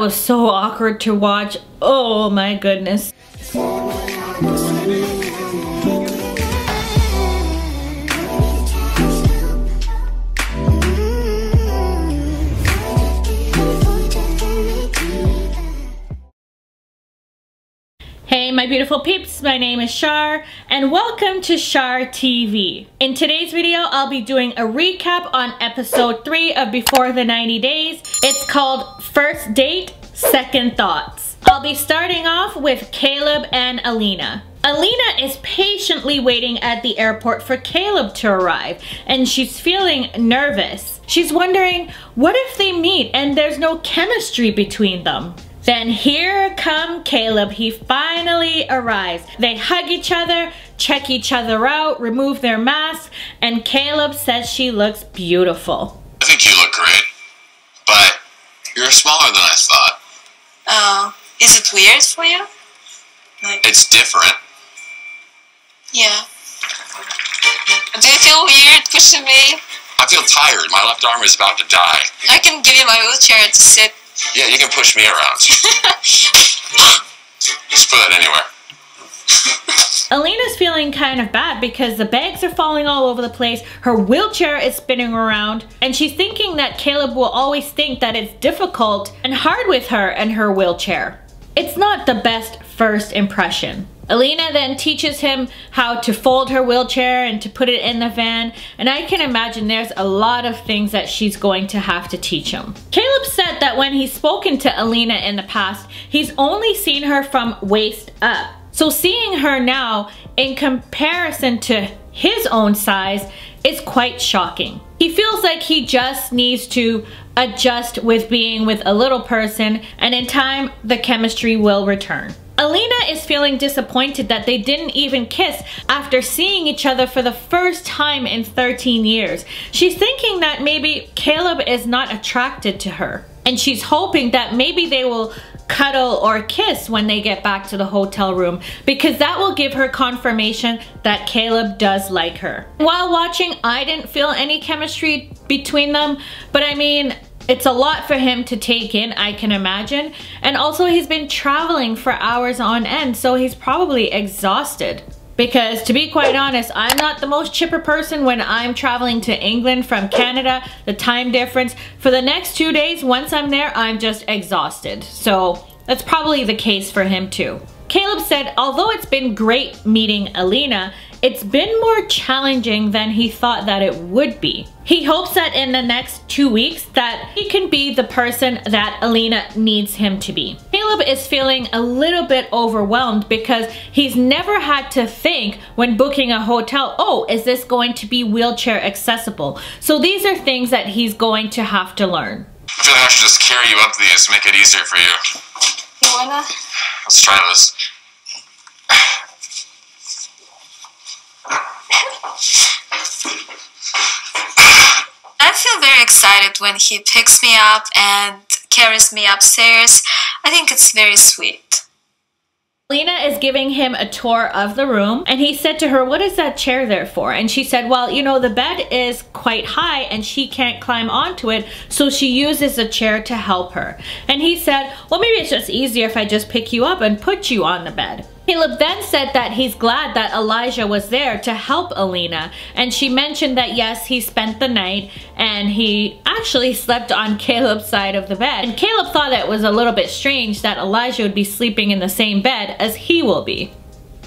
was so awkward to watch. Oh my goodness. Hey my beautiful peeps, my name is Char and welcome to Char TV. In today's video, I'll be doing a recap on episode 3 of Before the 90 Days. It's called First Date, Second Thoughts. I'll be starting off with Caleb and Alina. Alina is patiently waiting at the airport for Caleb to arrive and she's feeling nervous. She's wondering, what if they meet and there's no chemistry between them? Then here come Caleb. He finally arrives. They hug each other, check each other out, remove their masks, and Caleb says she looks beautiful. I think you look great, but you're smaller than I thought. Oh, is it weird for you? It's different. Yeah. Do you feel weird pushing me? I feel tired. My left arm is about to die. I can give you my wheelchair to sit. Yeah, you can push me around. Just put it anywhere. Alina's feeling kind of bad because the bags are falling all over the place, her wheelchair is spinning around, and she's thinking that Caleb will always think that it's difficult and hard with her and her wheelchair. It's not the best first impression. Alina then teaches him how to fold her wheelchair and to put it in the van, and I can imagine there's a lot of things that she's going to have to teach him. Caleb said that when he's spoken to Alina in the past, he's only seen her from waist up. So seeing her now in comparison to his own size is quite shocking. He feels like he just needs to adjust with being with a little person, and in time the chemistry will return. Alina is feeling disappointed that they didn't even kiss after seeing each other for the first time in 13 years. She's thinking that maybe Caleb is not attracted to her, and she's hoping that maybe they will cuddle or kiss when they get back to the hotel room, because that will give her confirmation that Caleb does like her. While watching, I didn't feel any chemistry between them, but I mean, it's a lot for him to take in, I can imagine. And also he's been traveling for hours on end, so he's probably exhausted. Because to be quite honest, I'm not the most chipper person when I'm traveling to England from Canada. The time difference, for the next 2 days, once I'm there, I'm just exhausted. So that's probably the case for him too. Caleb said, although it's been great meeting Alina, it's been more challenging than he thought that it would be. He hopes that in the next 2 weeks that he can be the person that Alina needs him to be. Caleb is feeling a little bit overwhelmed because he's never had to think when booking a hotel, oh, is this going to be wheelchair accessible? So these are things that he's going to have to learn. I feel like I should just carry you up these to make it easier for you. You wanna? Let's try this. I feel very excited when he picks me up and carries me upstairs. I think it's very sweet. Alina is giving him a tour of the room, and he said to her, what is that chair there for? And she said, well, you know, the bed is quite high and she can't climb onto it, so she uses a chair to help her. And he said, well, maybe it's just easier if I just pick you up and put you on the bed. Caleb then said that he's glad that Elijah was there to help Alina, and she mentioned that yes, he spent the night and he actually slept on Caleb's side of the bed. And Caleb thought that it was a little bit strange that Elijah would be sleeping in the same bed as he will be.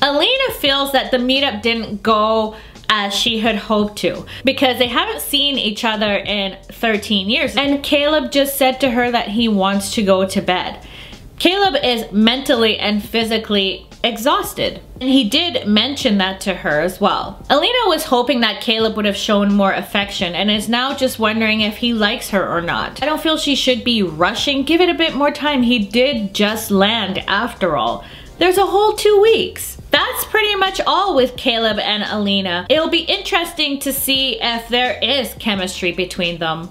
Alina feels that the meetup didn't go as she had hoped to, because they haven't seen each other in 13 years, and Caleb just said to her that he wants to go to bed. Caleb is mentally and physically exhausted, and he did mention that to her as well. Alina was hoping that Caleb would have shown more affection and is now just wondering if he likes her or not. I don't feel she should be rushing. Give it a bit more time. He did just land after all. There's a whole 2 weeks. That's pretty much all with Caleb and Alina. It'll be interesting to see if there is chemistry between them.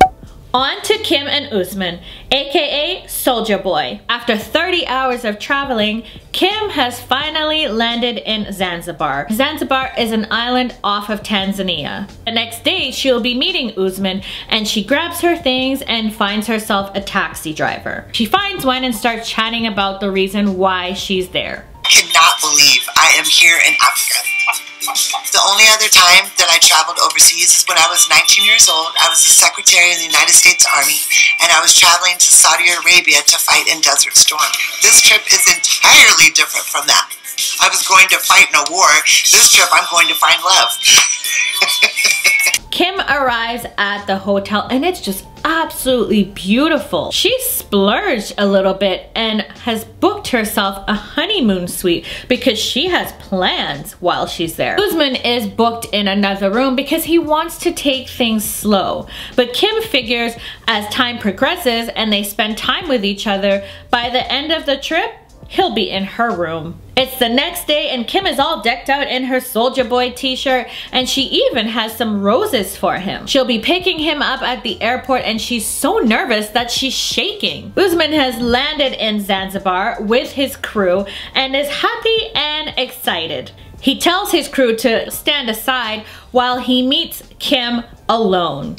On to Kim and Usman, aka Soldier Boy. After 30 hours of traveling, Kim has finally landed in Zanzibar. Zanzibar is an island off of Tanzania. The next day, she'll be meeting Usman, and she grabs her things and finds herself a taxi driver. She finds one and starts chatting about the reason why she's there. I cannot believe I am here in Africa. The only other time that I traveled overseas is when I was 19 years old. I was a secretary in the United States Army, and I was traveling to Saudi Arabia to fight in Desert Storm. This trip is entirely different from that. I was going to fight in a war. This trip, I'm going to find love. Kim arrives at the hotel and it's just absolutely beautiful. She splurged a little bit and has booked herself a honeymoon suite because she has plans while she's there. Usman is booked in another room because he wants to take things slow. But Kim figures as time progresses and they spend time with each other, by the end of the trip, he'll be in her room. It's the next day and Kim is all decked out in her Soldier Boy t-shirt, and she even has some roses for him. She'll be picking him up at the airport and she's so nervous that she's shaking. Usman has landed in Zanzibar with his crew and is happy and excited. He tells his crew to stand aside while he meets Kim alone.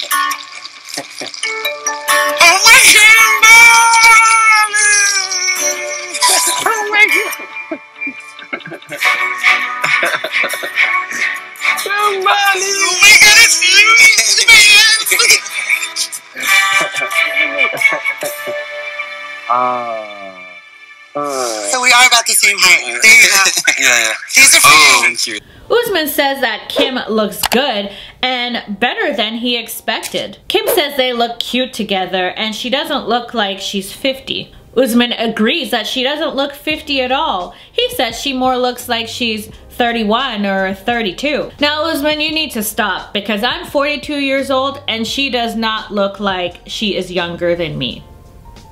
So we are about the same height. There you go. Yeah. These are for you. Thank you. Usman says that Kim looks good and better than he expected. Kim says they look cute together and she doesn't look like she's 50. Usman agrees that she doesn't look 50 at all. He says she more looks like she's 31 or 32. Now Usman, you need to stop because I'm 42 years old and she does not look like she is younger than me.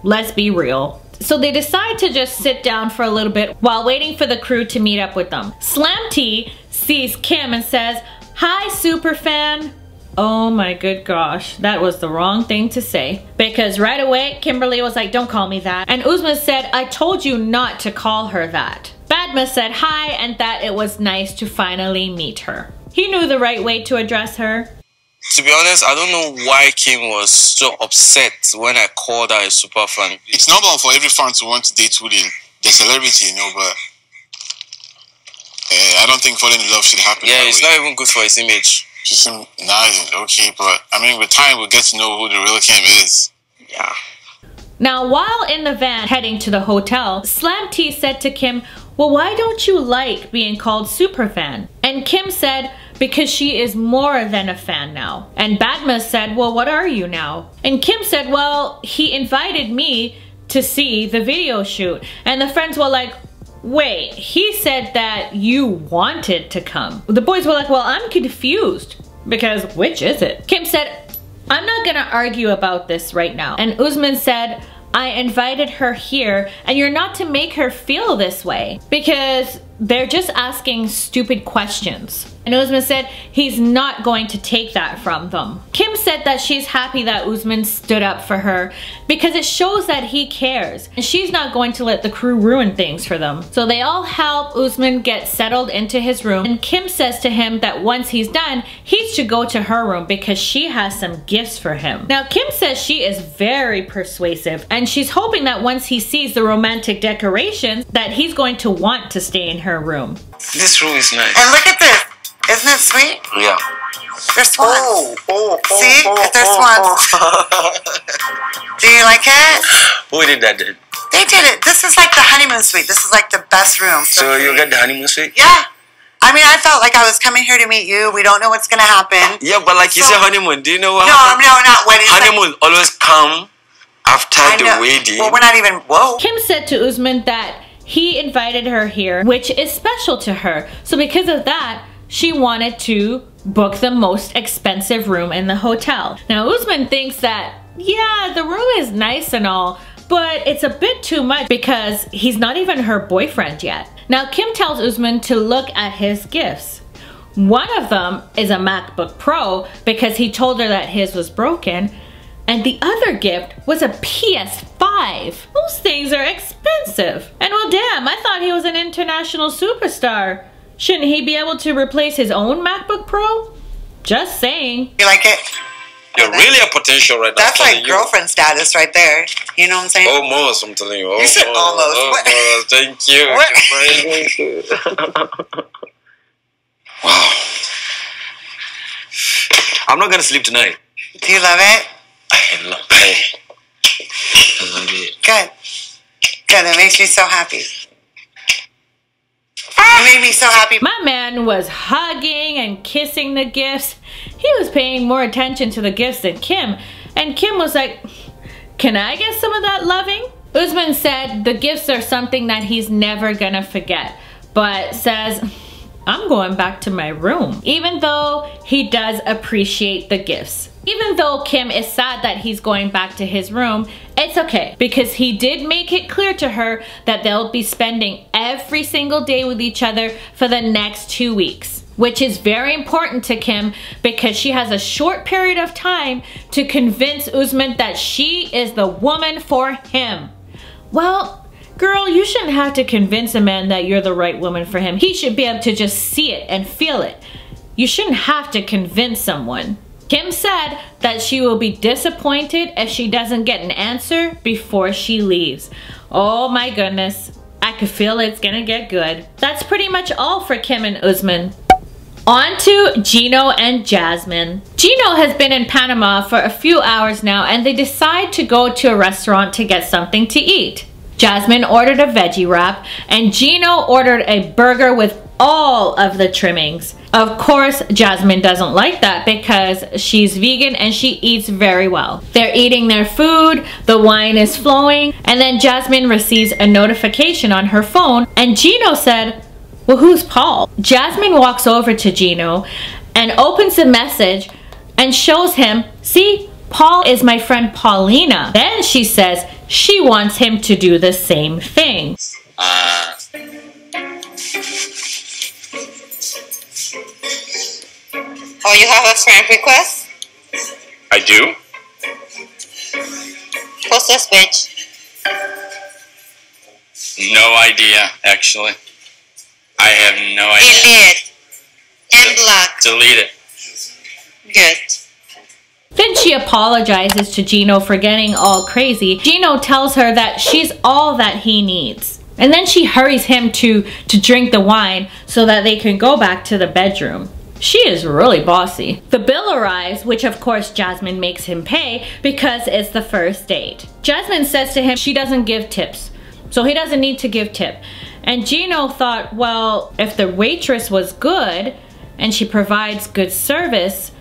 Let's be real. So they decide to just sit down for a little bit while waiting for the crew to meet up with them. Slam T sees Kim and says, "Hi, superfan." Oh my good gosh, that was the wrong thing to say. Because right away, Kimberly was like, "Don't call me that." And Usman said, "I told you not to call her that." Badma said hi and that it was nice to finally meet her. He knew the right way to address her. To be honest, I don't know why Kim was so upset when I called her a super fan. It's normal for every fan to want to date with the celebrity, you know, but I don't think falling in love should happen. Yeah, it's not even good for his image. She seemed nice, okay, but I mean, with time, we'll get to know who the real Kim is. Yeah. Now, while in the van heading to the hotel, Slam T said to Kim, "Well, why don't you like being called superfan?" And Kim said, "Because she is more than a fan now." And Badma said, "Well, what are you now?" And Kim said, "Well, he invited me to see the video shoot." And the friends were like, "Wait, he said that you wanted to come." The boys were like, "Well, I'm confused because which is it?" Kim said, "I'm not gonna argue about this right now." And Usman said, "I invited her here and you're not to make her feel this way because they're just asking stupid questions." And Usman said he's not going to take that from them. Kim said that she's happy that Usman stood up for her because it shows that he cares and she's not going to let the crew ruin things for them. So they all help Usman get settled into his room, and Kim says to him that once he's done, he should go to her room because she has some gifts for him. Now Kim says she is very persuasive and she's hoping that once he sees the romantic decorations that he's going to want to stay in her room. This room is nice. And look at this. Isn't it sweet? Yeah. They're swans. See? They're swans. Do you like it? Who did that then? They did it. This is like the honeymoon suite. This is like the best room. So you get the honeymoon suite? Yeah. I mean, I felt like I was coming here to meet you. We don't know what's going to happen. Yeah, but like you said honeymoon. Do you know what No, happened? no, not wedding. Honeymoon always come after the wedding. Well, we're not even, whoa. Kim said to Usman that he invited her here, which is special to her. So because of that, she wanted to book the most expensive room in the hotel. Now Usman thinks that, yeah, the room is nice and all, but it's a bit too much because he's not even her boyfriend yet. Now Kim tells Usman to look at his gifts. One of them is a MacBook Pro because he told her that his was broken. And the other gift was a PS5. Those things are expensive. And well, damn, I thought he was an international superstar. Shouldn't he be able to replace his own MacBook Pro? Just saying. You like it? You're really a potential right now. That's like girlfriend status right there. You know what I'm saying? Almost, I'm telling you. You said almost. Almost. Thank you. What? Thank you. Wow. I'm not gonna sleep tonight. Do you love it? I love it. Good. Good. It makes me so happy. It made me so happy. My man was hugging and kissing the gifts. He was paying more attention to the gifts than Kim. And Kim was like, can I get some of that loving? Usman said the gifts are something that he's never gonna forget, but says, I'm going back to my room. Even though he does appreciate the gifts. Even though Kim is sad that he's going back to his room, it's okay because he did make it clear to her that they'll be spending every single day with each other for the next 2 weeks, which is very important to Kim because she has a short period of time to convince Usman that she is the woman for him. Well, girl, you shouldn't have to convince a man that you're the right woman for him. He should be able to just see it and feel it. You shouldn't have to convince someone. Kim said that she will be disappointed if she doesn't get an answer before she leaves. Oh my goodness, I could feel it's gonna get good. That's pretty much all for Kim and Usman. On to Gino and Jasmine. Gino has been in Panama for a few hours now and they decide to go to a restaurant to get something to eat. Jasmine ordered a veggie wrap and Gino ordered a burger with all of the trimmings. Of course, Jasmine doesn't like that because she's vegan and she eats very well. They're eating their food, the wine is flowing, and then Jasmine receives a notification on her phone and Gino said, well, who's Paul? Jasmine walks over to Gino and opens the message and shows him, see, Paul is my friend Paulina. Then she says she wants him to do the same thing. Oh, you have a friend request? I do? Who's this bitch? No idea, actually. I have no idea. Delete. And block. Delete it. Good. Then she apologizes to Gino for getting all crazy. Gino tells her that she's all that he needs. And then she hurries him to drink the wine so that they can go back to the bedroom. She is really bossy. The bill arrives, which of course Jasmine makes him pay because it's the first date. Jasmine says to him she doesn't give tips, so he doesn't need to give tip. And Gino thought, well, if the waitress was good and she provides good service,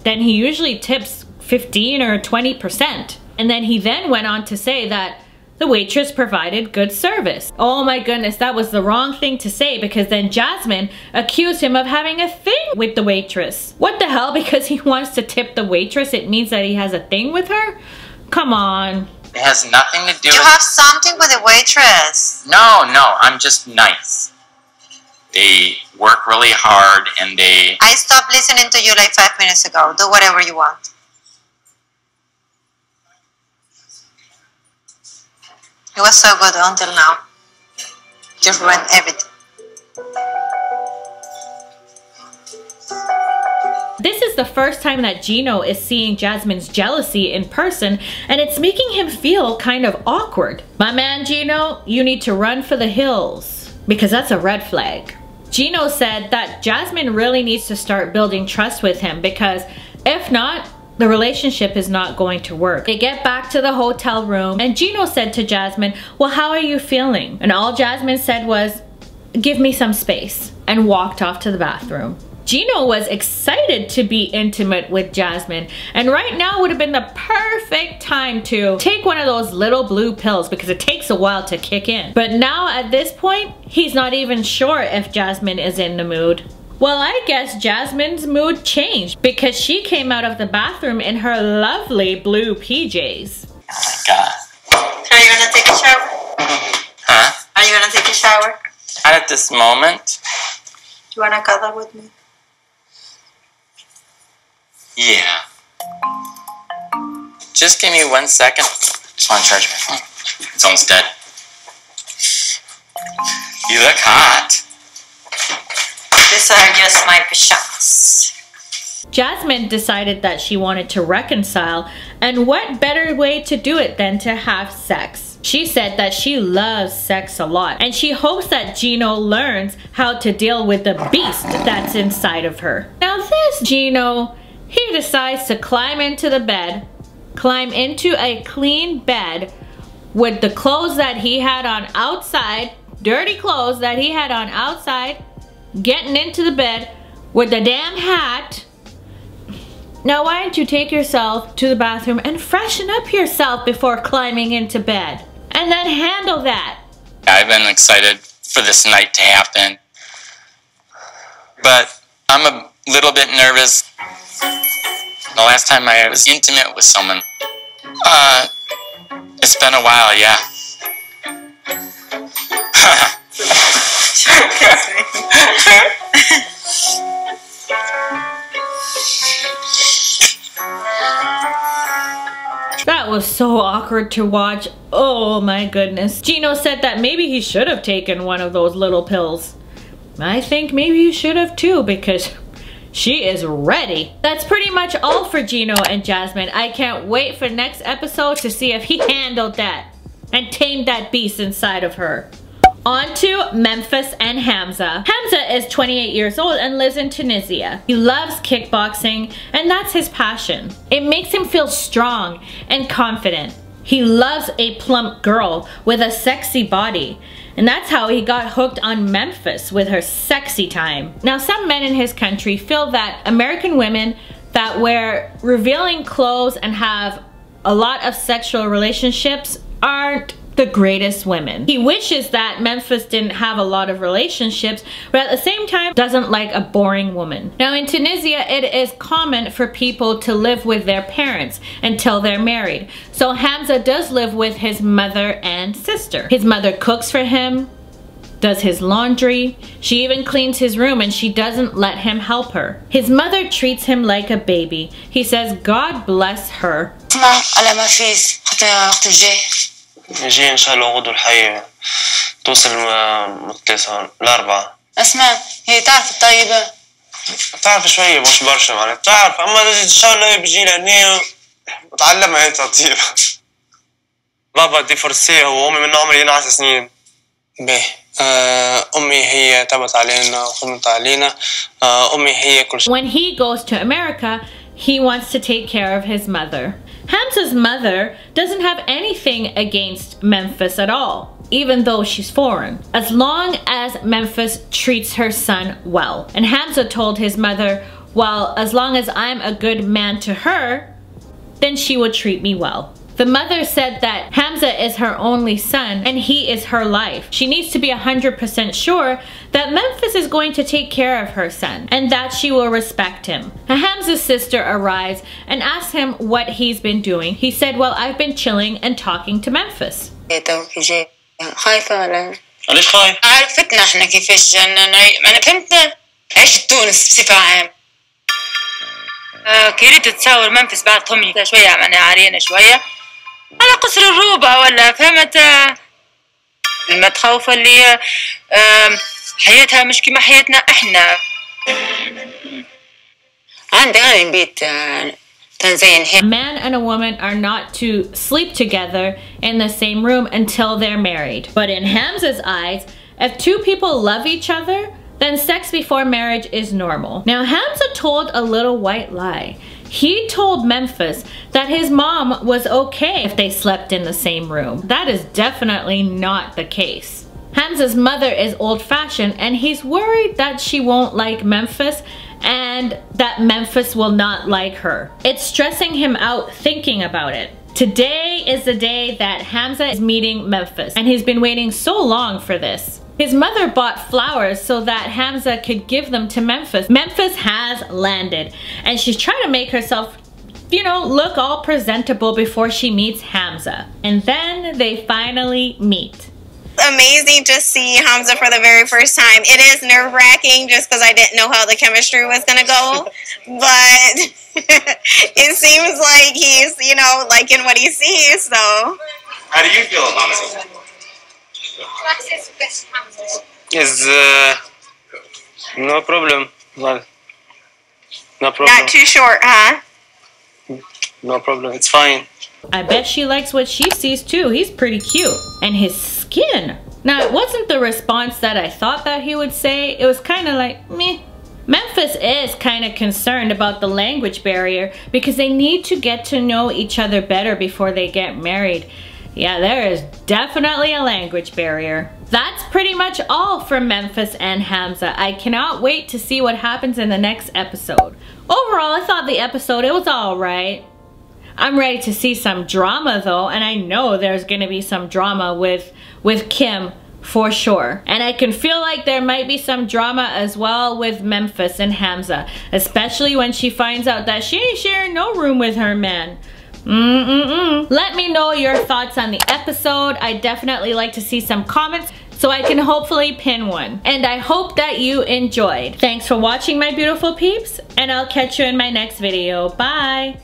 then he usually tips 15 or 20%. And then he then went on to say that the waitress provided good service. Oh my goodness, that was the wrong thing to say because then Jasmine accused him of having a thing with the waitress. What the hell? Because he wants to tip the waitress, it means that he has a thing with her? Come on. It has nothing to do You with... have something with the waitress. No, I'm just nice. They work really hard and they... I stopped listening to you like 5 minutes ago. Do whatever you want. It was so good until now. You ruined everything. This is the first time that Gino is seeing Jasmine's jealousy in person, and it's making him feel kind of awkward. My man Gino, you need to run for the hills, because that's a red flag. Gino said that Jasmine really needs to start building trust with him, because if not, the relationship is not going to work. They get back to the hotel room and Gino said to Jasmine, well, how are you feeling? And all Jasmine said was, give me some space, and walked off to the bathroom. Gino was excited to be intimate with Jasmine, and right now would have been the perfect time to take one of those little blue pills because it takes a while to kick in. But now at this point, he's not even sure if Jasmine is in the mood. Well, I guess Jasmine's mood changed because she came out of the bathroom in her lovely blue PJs. Oh my god. Are you gonna take a shower? Huh? Are you gonna take a shower? Not at this moment. Do you wanna cuddle with me? Yeah. Just give me 1 second. Just want to charge my phone. It's almost dead. You look hot. These are just my pajamas. Jasmine decided that she wanted to reconcile, and what better way to do it than to have sex? She said that she loves sex a lot, and she hopes that Gino learns how to deal with the beast that's inside of her. Now this Gino, he decides to climb into the bed, climb into a clean bed with the clothes that he had on outside, dirty clothes that he had on outside, getting into the bed with the damn hat. Now why don't you take yourself to the bathroom and freshen up yourself before climbing into bed? And then handle that. I've been excited for this night to happen. But I'm a little bit nervous. The last time I was intimate with someone, it's been a while, yeah. That was so awkward to watch. Oh my goodness. Gino said that maybe he should have taken one of those little pills. I think maybe you should have too, because she is ready. That's pretty much all for Gino and Jasmine. I can't wait for next episode to see if he handled that and tamed that beast inside of her. On to Memphis and Hamza. Hamza is 28 years old and lives in Tunisia. He loves kickboxing, and that's his passion. It makes him feel strong and confident. He loves a plump girl with a sexy body, and that's how he got hooked on Memphis with her sexy time. Now, some men in his country feel that American women that wear revealing clothes and have a lot of sexual relationships aren't the greatest women. He wishes that Memphis didn't have a lot of relationships, but at the same time doesn't like a boring woman. Now in Tunisia, it is common for people to live with their parents until they're married. So Hamza does live with his mother and sister. His mother cooks for him, does his laundry. She even cleans his room, and she doesn't let him help her. His mother treats him like a baby. He says God bless her. نجي إن شاء الله غدو الحية توصل متصل الأربعة. أسمع هي تعرف الطيبة؟ تعرف شوية مش برشا معناتها تعرف أما إن شاء الله بيجي لهنا وتعلمها أنت طيبة. بابا دي فرسيه وأمي من عمري 10 سنين. به أمي هي تبت علينا وخدمت علينا أمي هي كل شيء. When he goes to America, he wants to take care of his mother. Hamza's mother doesn't have anything against Memphis at all, even though she's foreign, as long as Memphis treats her son well. And Hamza told his mother, well, as long as I'm a good man to her, then she would treat me well. The mother said that Hamza is her only son and he is her life. She needs to be 100% sure that Memphis is going to take care of her son and that she will respect him. Hamza's sister arrives and asks him what he's been doing. He said, well, I've been chilling and talking to Memphis. خايفة ولا؟ ليش خايف؟ عرفتنا احنا كيفاش أنا فهمتنا عيش تونس بصفة عامة. كيريت تصور منفس بعد طمي شوية عملنا عرينا شوية على قصر الروبة ولا فهمت المتخوفة اللي حياتها مش كما حياتنا احنا. عندنا بيت A man and a woman are not to sleep together in the same room until they're married. But in Hamza's eyes, if two people love each other, then sex before marriage is normal. Now Hamza told a little white lie. He told Memphis that his mom was okay if they slept in the same room. That is definitely not the case. Hamza's mother is old-fashioned and he's worried that she won't like Memphis and that Memphis will not like her. It's stressing him out thinking about it. Today is the day that Hamza is meeting Memphis, and he's been waiting so long for this. His mother bought flowers so that Hamza could give them to Memphis. Memphis has landed, and she's trying to make herself, you know, look all presentable before she meets Hamza. And then they finally meet. Amazing to see Hamza for the very first time. It is nerve-wracking just because I didn't know how the chemistry was gonna go, but It seems like he's, you know, liking what he sees, so. How do you feel about it? Is no problem. Well, no problem. Not too short, huh? No problem. It's fine. I bet she likes what she sees too. He's pretty cute. And his skin. Now, it wasn't the response that I thought that he would say. It was kind of like, meh. Memphis is kind of concerned about the language barrier because they need to get to know each other better before they get married. Yeah, there is definitely a language barrier. That's pretty much all from Memphis and Hamza. I cannot wait to see what happens in the next episode. Overall, I thought the episode, it was alright. I'm ready to see some drama though, and I know there's gonna be some drama with Kim for sure. And I can feel like there might be some drama as well with Memphis and Hamza, especially when she finds out that she ain't sharing no room with her man. Let me know your thoughts on the episode. I definitely like to see some comments so I can hopefully pin one. And I hope that you enjoyed. Thanks for watching, my beautiful peeps, and I'll catch you in my next video. Bye!